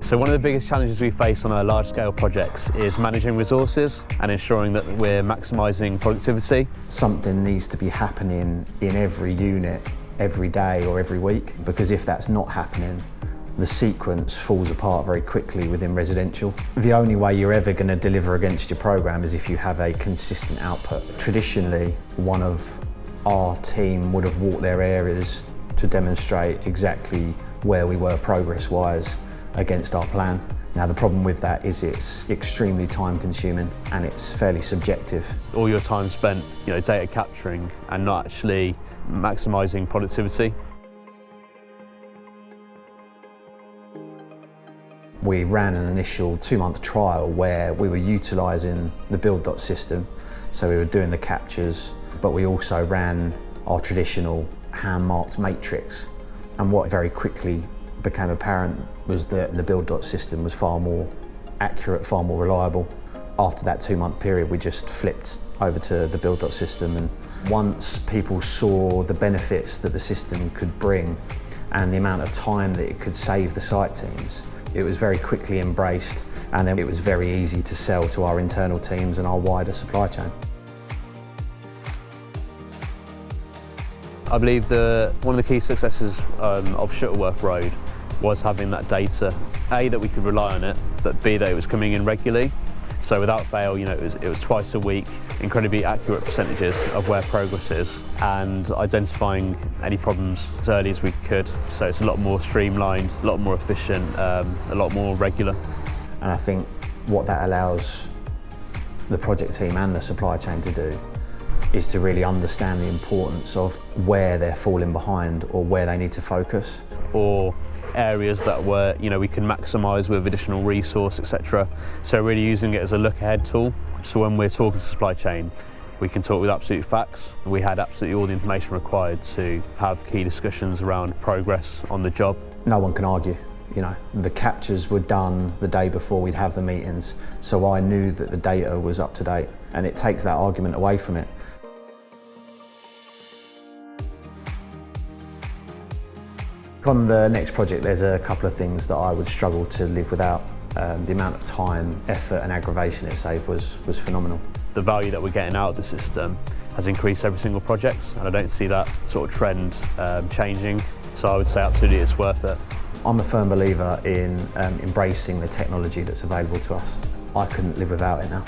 So one of the biggest challenges we face on our large-scale projects is managing resources and ensuring that we're maximising productivity. Something needs to be happening in every unit, every day or every week, because if that's not happening, the sequence falls apart very quickly within residential. The only way you're ever going to deliver against your programme is if you have a consistent output. Traditionally, one of our team would have walked their areas to demonstrate exactly where we were progress-wise against our plan. Now the problem with that is it's extremely time consuming and it's fairly subjective. All your time spent, data capturing and not actually maximising productivity. We ran an initial 2-month trial where we were utilising the Buildots system. So we were doing the captures, but we also ran our traditional hand-marked matrix. And what very quickly became apparent was that the Buildots system was far more accurate, far more reliable. After that 2-month period, we just flipped over to the Buildots system, and once people saw the benefits that the system could bring and the amount of time that it could save the site teams, it was very quickly embraced, and then it was very easy to sell to our internal teams and our wider supply chain. I believe one of the key successes of Shuttleworth Road was having that data, A, that we could rely on it, but B, that it was coming in regularly. So without fail, it was twice a week, incredibly accurate percentages of where progress is, and identifying any problems as early as we could. So it's a lot more streamlined, a lot more efficient, a lot more regular. And I think what that allows the project team and the supply chain to do is to really understand the importance of where they're falling behind or where they need to focus. Or areas that we can maximise with additional resource, etc. So really using it as a look-ahead tool. So when we're talking to supply chain, we can talk with absolute facts. We had absolutely all the information required to have key discussions around progress on the job. No one can argue. The captures were done the day before we'd have the meetings, so I knew that the data was up to date, and it takes that argument away from it. On the next project, there's a couple of things that I would struggle to live without. The amount of time, effort and aggravation it saved was phenomenal. The value that we're getting out of the system has increased every single project, and I don't see that sort of trend changing. So I would say absolutely it's worth it. I'm a firm believer in embracing the technology that's available to us. I couldn't live without it now.